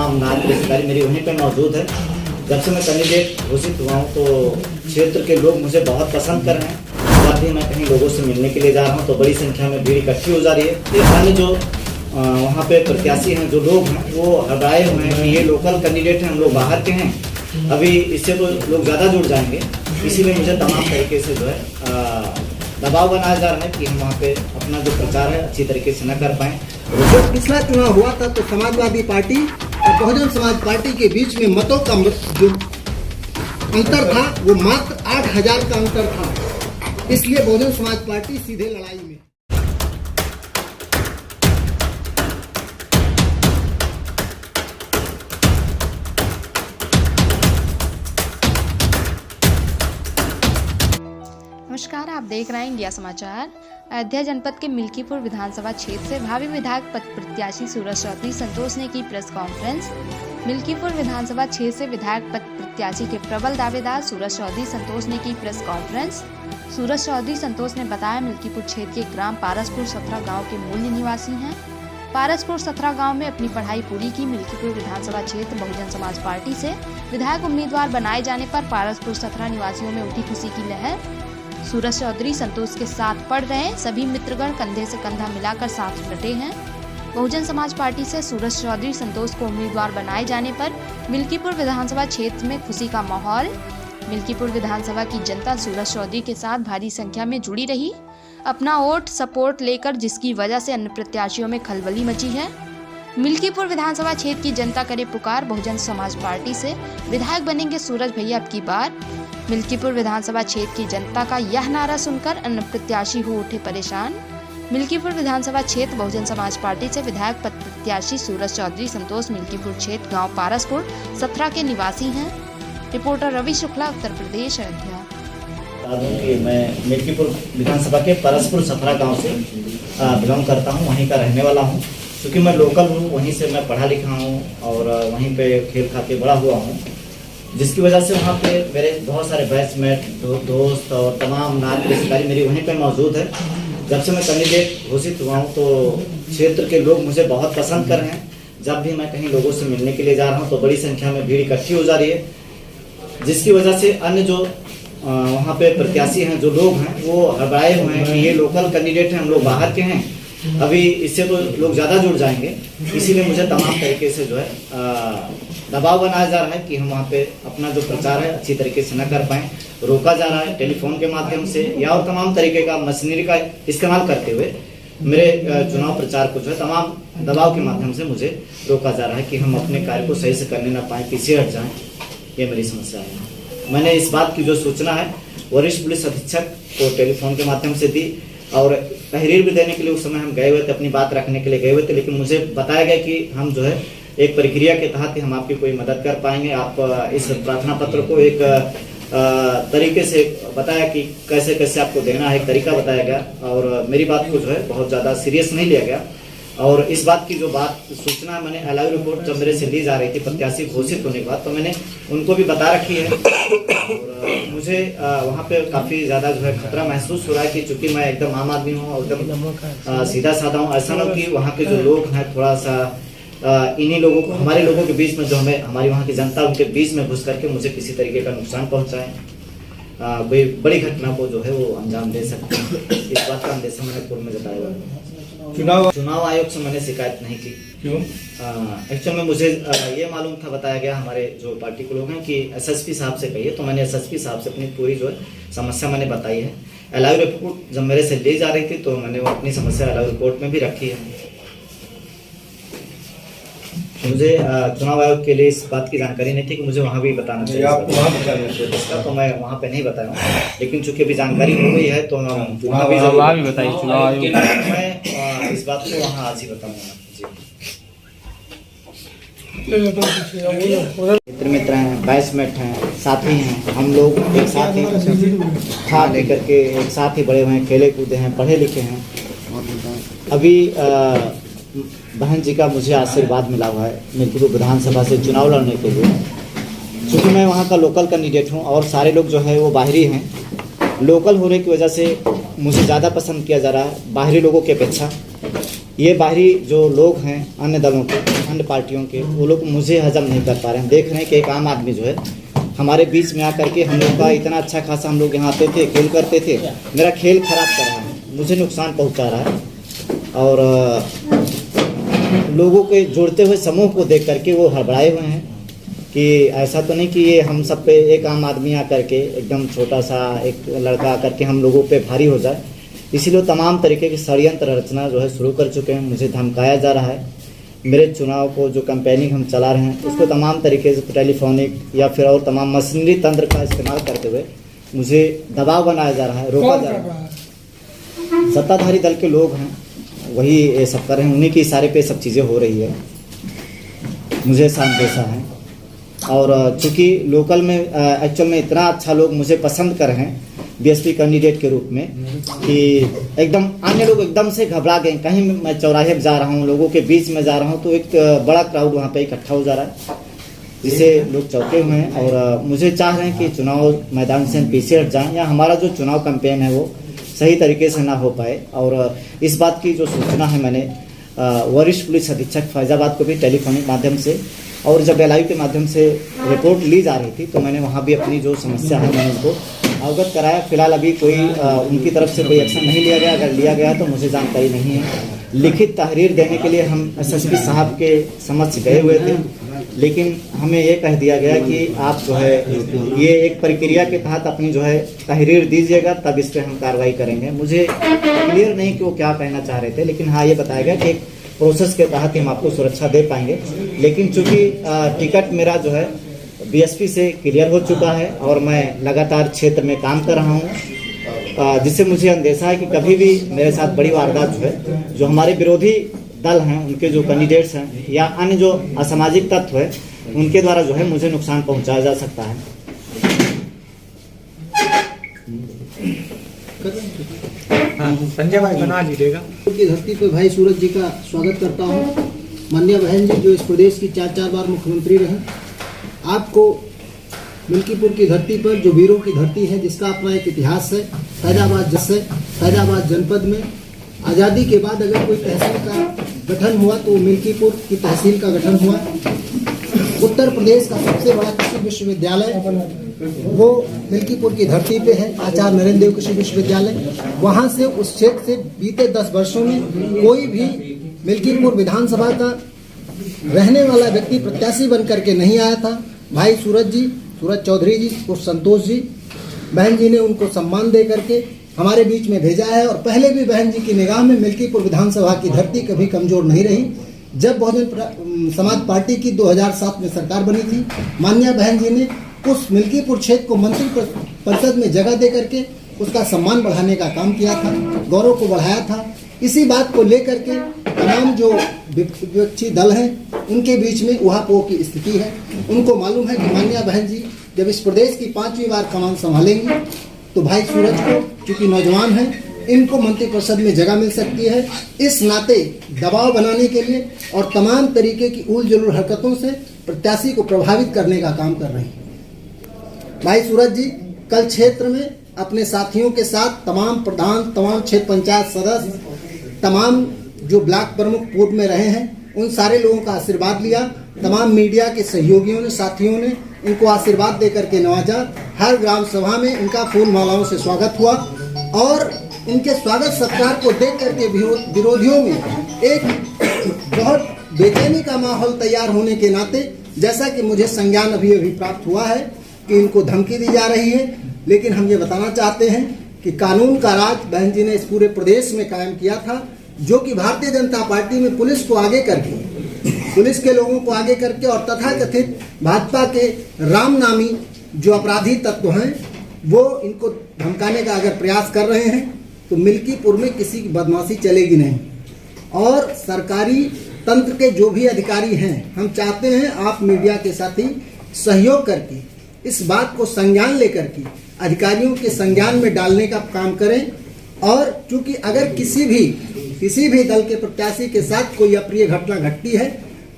तमाम नागरिक अधिकारी मेरी वहीं पर मौजूद है। जब से मैं कैंडिडेट घोषित हुआ हूँ तो क्षेत्र के लोग मुझे बहुत पसंद कर रहे हैं। जब भी मैं कहीं लोगों से मिलने के लिए जा रहा हूँ तो बड़ी संख्या में भीड़ इकट्ठी हो जा रही है। अन्य जो वहाँ पे प्रत्याशी हैं, जो लोग हैं, वो हटाए हुए हैं कि ये लोकल कैंडिडेट हैं, हम लोग बाहर के हैं, अभी इससे तो लोग ज़्यादा जुड़ जाएंगे। इसीलिए मुझे तमाम तरीके से जो है दबाव बनाया जा रहा है कि हम वहाँ पे अपना जो प्रचार है अच्छी तरीके से न कर पाएँ। जब पिछला चुनाव हुआ था तो समाजवादी पार्टी और बहुजन समाज पार्टी के बीच में मतों का जो अंतर था वो मात्र 8,000 का अंतर था। इसलिए बहुजन समाज पार्टी सीधे लड़ाई में। नमस्कार, आप देख रहे हैं इंडिया समाचार। अयोध्या जनपद के मिल्कीपुर विधानसभा क्षेत्र से भावी विधायक पद प्रत्याशी सूरज चौधरी संतोष ने की प्रेस कॉन्फ्रेंस। मिल्कीपुर विधानसभा क्षेत्र से विधायक पद प्रत्याशी के प्रबल दावेदार सूरज चौधरी संतोष ने की प्रेस कॉन्फ्रेंस। सूरज चौधरी संतोष ने बताया, मिल्कीपुर क्षेत्र के ग्राम पारसपुर सथरा गाँव के मूल निवासी हैं। पारसपुर सथरा गांव में अपनी पढ़ाई पूरी की। मिल्कीपुर विधानसभा क्षेत्र बहुजन समाज पार्टी से विधायक उम्मीदवार बनाए जाने पर पारसपुर सथरा निवासियों में उठी खुशी की लहर। सूरज चौधरी संतोष के साथ पढ़ रहे हैं। सभी मित्रगण कंधे से कंधा मिलाकर साथ डटे हैं। बहुजन समाज पार्टी से सूरज चौधरी संतोष को उम्मीदवार बनाए जाने पर मिल्कीपुर विधानसभा क्षेत्र में खुशी का माहौल। मिल्कीपुर विधानसभा की जनता सूरज चौधरी के साथ भारी संख्या में जुड़ी रही, अपना वोट सपोर्ट लेकर, जिसकी वजह से अन्य प्रत्याशियों में खलबली मची है। मिल्कीपुर विधानसभा क्षेत्र की जनता करे पुकार, बहुजन समाज पार्टी से विधायक बनेंगे सूरज भैया अब की बार। मिल्कीपुर विधानसभा क्षेत्र की जनता का यह नारा सुनकर अन्य प्रत्याशी हो उठे परेशान। मिल्कीपुर विधानसभा क्षेत्र बहुजन समाज पार्टी से विधायक पद प्रत्याशी सूरज चौधरी संतोष मिल्कीपुर क्षेत्र गांव पारसपुर सथरा के निवासी हैं। रिपोर्टर रवि शुक्ला, उत्तर प्रदेश, अयोध्या। कि मैं मिल्कीपुर विधानसभा के पारसपुर सथरा गांव से बिलोंग करता हूं, वहीं का रहने वाला हूं। क्योंकि मैं लोकल हूं, वहीं से मैं पढ़ा लिखा हूं और वहीं पे खेल खाते बड़ा हुआ हूं, जिसकी वजह से वहाँ पे मेरे बहुत सारे बैचमेट, दोस्त और तमाम नागरिक अधिकारी मेरी वहीं पे मौजूद है। जब से मैं कैंडिडेट घोषित हुआ हूँ तो क्षेत्र के लोग मुझे बहुत पसंद कर रहे हैं। जब भी मैं कहीं लोगों से मिलने के लिए जा रहा हूँ तो बड़ी संख्या में भीड़ इकट्ठी हो जा रही है, जिसकी वजह से अन्य जो वहाँ पे प्रत्याशी हैं, जो लोग हैं, वो हटाए हुए हैं कि ये लोकल कैंडिडेट हैं, हम लोग बाहर के हैं, अभी इससे तो लोग ज़्यादा जुड़ जाएंगे। इसीलिए मुझे तमाम तरीके से जो है दबाव बनाया जा रहा है कि हम वहाँ पे अपना जो प्रचार है अच्छी तरीके से न कर पाएँ। रोका जा रहा है टेलीफोन के माध्यम से या और तमाम तरीके का मशीनरी का इस्तेमाल करते हुए मेरे चुनाव प्रचार को जो है तमाम दबाव के माध्यम से मुझे रोका जा रहा है कि हम अपने कार्य को सही से करने न पाएँ, पीछे हट जाएँ। ये मेरी समस्या है। मैंने इस बात की जो सूचना है वरिष्ठ पुलिस अधीक्षक को टेलीफोन के माध्यम से दी और तहरीर भी देने के लिए उस समय हम गए हुए थे, अपनी बात रखने के लिए गए हुए थे। लेकिन मुझे बताया गया कि हम जो है एक प्रक्रिया के तहत ही हम आपकी कोई मदद कर पाएंगे। आप इस प्रार्थना पत्र को एक तरीके से बताया कि कैसे कैसे आपको देना है, एक तरीका बताया गया और मेरी बात को जो है बहुत ज़्यादा सीरियस नहीं लिया गया। और इस बात की जो सूचना मैंने अलाइव रिपोर्ट जब मेरे से ली जा रही थी प्रत्याशी घोषित होने के बाद, तो मैंने उनको भी बता रखी है। और मुझे वहाँ पे काफ़ी ज़्यादा जो है खतरा महसूस हो रहा है कि चूँकि मैं एकदम आम आदमी हूँ और एकदम सीधा साधा हूँ, ऐसा ना हो कि वहाँ के जो लोग हैं थोड़ा सा इन्हीं लोगों को, हमारे लोगों के बीच में जो हमें हमारी वहाँ की जनता उनके बीच में घुस करके मुझे किसी तरीके का नुकसान पहुँचाएं, कोई बड़ी घटना को जो है वो अंजाम दे सकते हैं। इस बात का अंदेशा मैंने पूर्व में जताया हुआ। चुनाव आयोग से मैंने शिकायत नहीं की। क्यों? एक्चुअल में मुझे ये मालूम था, बताया गया हमारे जो पार्टी के लोग हैं कि एसएसपी साहब से कहिए, तो मैंने एसएसपी साहब से अपनी पूरी जो है समस्या मैंने बताई है। अलाइव रिपोर्ट जब मेरे से ली जा रही थी तो मैंने वो अपनी समस्या अलाइव रिपोर्ट में भी रखी है। मुझे चुनाव आयोग के लिए इस बात की जानकारी नहीं थी कि मुझे वहाँ भी बताना चाहिए। आपको वहाँ बताना चाहिए इसका तो मैं वहाँ पे नहीं बताया हूँ, लेकिन चूंकि अभी जानकारी हो गई है तो वहाँ भी बताइए चुनाव आयोग। मैं इस बात को वहाँ आज ही बताऊँगा। मित्र हैं, बैचमेट हैं, साथी हैं, हम लोग एक साथ ही खा लेकर के एक साथ ही बड़े हुए हैं, खेले कूदे हैं, पढ़े लिखे हैं। अभी बहन जी का मुझे आशीर्वाद मिला हुआ है मिल्कीपुर विधानसभा से चुनाव लड़ने के लिए। चूँकि मैं वहाँ का लोकल कैंडिडेट हूँ और सारे लोग जो है वो बाहरी हैं, लोकल होने की वजह से मुझे ज़्यादा पसंद किया जा रहा है बाहरी लोगों की अपेक्षा। ये बाहरी जो लोग हैं अन्य दलों के, अन्य पार्टियों के, वो लोग मुझे हजम नहीं कर पा रहे हैं। देख रहे हैं कि एक आम आदमी जो है हमारे बीच में आकर के हम लोग का इतना अच्छा खासा हम लोग यहाँ आते थे, खेल करते थे, मेरा खेल खराब कर रहा है, मुझे नुकसान पहुँचा रहा है। और लोगों के जोड़ते हुए समूह को देख करके वो हड़बड़ाए हुए हैं कि ऐसा तो नहीं कि ये हम सब पे एक आम आदमी आकर के, एकदम छोटा सा एक लड़का आकर के हम लोगों पे भारी हो जाए। इसीलिए तमाम तरीके की षड्यंत्र रचना जो है शुरू कर चुके हैं। मुझे धमकाया जा रहा है। मेरे चुनाव को जो कैंपेनिंग हम चला रहे हैं उसको तमाम तरीके से टेलीफोनिक या फिर और तमाम मशीनरी तंत्र का इस्तेमाल करते हुए मुझे दबाव बनाया जा रहा है, रोका जा रहा है। सत्ताधारी दल के लोग हैं, वही ये सब कर रहे हैं, उन्हीं के इशारे पे सब चीज़ें हो रही है। मुझे शांत है। और चूँकि लोकल में एक्चुअल में इतना अच्छा लोग मुझे पसंद कर रहे हैं बीएसपी कैंडिडेट के रूप में कि एकदम अन्य लोग एकदम से घबरा गए। कहीं मैं चौराहे पर जा रहा हूँ, लोगों के बीच में जा रहा हूँ तो एक बड़ा क्राउड वहाँ पे इकट्ठा हो जा रहा है, जिससे लोग चौंके हुए हैं और मुझे चाह रहे हैं कि चुनाव मैदान से हम पीछे हट जाएँ या हमारा जो चुनाव कैंपेन है वो सही तरीके से ना हो पाए। और इस बात की जो सूचना है मैंने वरिष्ठ पुलिस अधीक्षक फैजाबाद को भी टेलीफोनिक माध्यम से और जब लाइव के माध्यम से रिपोर्ट ली जा रही थी तो मैंने वहाँ भी अपनी जो समस्या है मैंने उनको अवगत कराया। फिलहाल अभी कोई उनकी तरफ से कोई एक्शन नहीं लिया गया, अगर लिया गया तो मुझे जानकारी नहीं है। लिखित तहरीर देने के लिए हम एसएसपी साहब के समक्ष गए हुए थे, लेकिन हमें ये कह दिया गया कि आप जो है ये एक प्रक्रिया के तहत अपनी जो है तहरीर दीजिएगा, तब इस पर हम कार्रवाई करेंगे। मुझे क्लियर नहीं कि वो क्या कहना चाह रहे थे, लेकिन हाँ ये बताया गया कि एक प्रोसेस के तहत हम आपको सुरक्षा दे पाएंगे। लेकिन चूंकि टिकट मेरा जो है बीएसपी से क्लियर हो चुका है और मैं लगातार क्षेत्र में काम कर रहा हूँ, जिससे मुझे अंदेशा है कि कभी भी मेरे साथ बड़ी वारदात जो है, जो हमारे विरोधी दल हैं उनके जो कैंडिडेट्स हैं या अन्य जो असामाजिक तत्व है उनके द्वारा जो है मुझे नुकसान पहुंचाया जा सकता है। संजय भाई बना लीजिएगा। की धरती पर भाई सूरज जी का स्वागत करता हूँ। माननीय बहन जी जो इस प्रदेश की 4 बार मुख्यमंत्री रहे, आपको मिल्कीपुर की धरती पर जो वीरों की धरती है, जिसका अपना एक इतिहास है, फैजाबाद जनपद में आज़ादी के बाद अगर कोई तहसील का गठन हुआ तो मिल्कीपुर की तहसील का गठन हुआ। उत्तर प्रदेश का सबसे बड़ा कृषि विश्वविद्यालय वो मिल्कीपुर की धरती पे है, आचार्य नरेंद्र देव कृषि विश्वविद्यालय। वहाँ से उस क्षेत्र से बीते 10 वर्षों में कोई भी मिल्कीपुर विधानसभा का रहने वाला व्यक्ति प्रत्याशी बन करके नहीं आया था। भाई सूरज चौधरी जी और संतोष जी, बहन जी ने उनको सम्मान दे करके हमारे बीच में भेजा है। और पहले भी बहन जी की निगाह में मिल्कीपुर विधानसभा की धरती कभी कमजोर नहीं रही। जब बहुजन समाज पार्टी की 2007 में सरकार बनी थी, माननीय बहन जी ने उस मिल्कीपुर क्षेत्र को मंत्री परिषद में जगह दे करके उसका सम्मान बढ़ाने का काम किया था, गौरव को बढ़ाया था। इसी बात को लेकर के तमाम जो विपक्षी दल हैं उनके बीच में उहापोह की स्थिति है। उनको मालूम है कि माननीय बहन जी जब इस प्रदेश की 5वीं बार कमान संभालेंगी तो भाई सूरज को, चूंकि नौजवान हैं, इनको मंत्रिपरिषद में जगह मिल सकती है। इस नाते दबाव बनाने के लिए और तमाम तरीके की उल जुलूल हरकतों से प्रत्याशी को प्रभावित करने का काम कर रहे हैं। भाई सूरज जी कल क्षेत्र में अपने साथियों के साथ तमाम प्रधान, तमाम क्षेत्र पंचायत सदस्य, तमाम जो ब्लॉक प्रमुख पूर्व में रहे हैं, उन सारे लोगों का आशीर्वाद लिया। तमाम मीडिया के सहयोगियों ने, साथियों ने इनको आशीर्वाद दे करके नवाजा। हर ग्राम सभा में इनका फूल मालाओं से स्वागत हुआ और इनके स्वागत सत्कार को देख करके विरोधियों में एक बहुत बेचैनी का माहौल तैयार होने के नाते, जैसा कि मुझे संज्ञान अभी प्राप्त हुआ है कि इनको धमकी दी जा रही है। लेकिन हम ये बताना चाहते हैं कि कानून का राज बहन जी ने इस पूरे प्रदेश में कायम किया था, जो कि भारतीय जनता पार्टी में पुलिस को आगे करके, पुलिस के लोगों को आगे करके और तथाकथित भाजपा के राम नामी जो अपराधी तत्व हैं वो इनको धमकाने का अगर प्रयास कर रहे हैं तो मिल्कीपुर में किसी की बदमाशी चलेगी नहीं। और सरकारी तंत्र के जो भी अधिकारी हैं, हम चाहते हैं आप मीडिया के साथ ही सहयोग करके इस बात को संज्ञान लेकर के अधिकारियों के संज्ञान में डालने का काम करें। और चूंकि अगर किसी भी दल के प्रत्याशी के साथ कोई अप्रिय घटना घटती है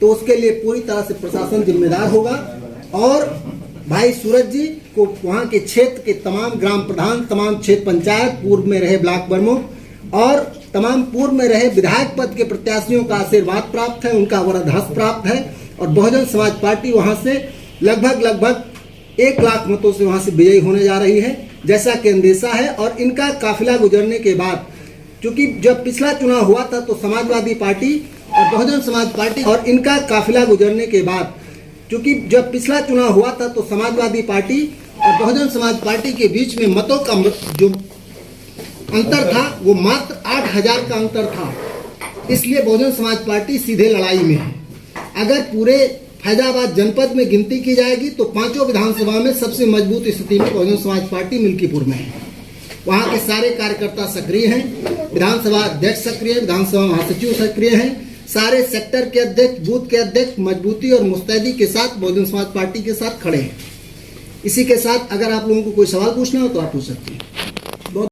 तो उसके लिए पूरी तरह से प्रशासन जिम्मेदार होगा। और भाई सूरज जी को वहाँ के क्षेत्र के तमाम ग्राम प्रधान, तमाम क्षेत्र पंचायत पूर्व में रहे ब्लॉक प्रमुख और तमाम पूर्व में रहे विधायक पद के प्रत्याशियों का आशीर्वाद प्राप्त है, उनका वरदहस्त प्राप्त है और बहुजन समाज पार्टी वहां से लगभग 1 लाख मतों से वहां से विजयी होने जा रही है, जैसा कि अंदेशा है। और इनका काफिला गुजरने के बाद, क्योंकि जब पिछला चुनाव हुआ था तो समाजवादी पार्टी और बहुजन समाज पार्टी और इनका काफिला गुजरने के बाद, क्योंकि जब पिछला चुनाव हुआ था तो समाजवादी पार्टी और बहुजन समाज पार्टी के बीच में मतों का जो अंतर था वो मात्र 8,000 का अंतर था। इसलिए बहुजन समाज पार्टी सीधे लड़ाई में है। अगर पूरे फैजाबाद जनपद में गिनती की जाएगी तो 5 विधानसभा में सबसे मजबूत स्थिति में बहुजन समाज पार्टी मिल्कीपुर में है। वहाँ के सारे कार्यकर्ता सक्रिय हैं, विधानसभा अध्यक्ष सक्रिय है, विधानसभा महासचिव सक्रिय हैं, सारे सेक्टर के अध्यक्ष, बूथ के अध्यक्ष मजबूती और मुस्तैदी के साथ बहुजन समाज पार्टी के साथ खड़े हैं। इसी के साथ अगर आप लोगों को कोई सवाल पूछना हो तो आप पूछ सकते हैं।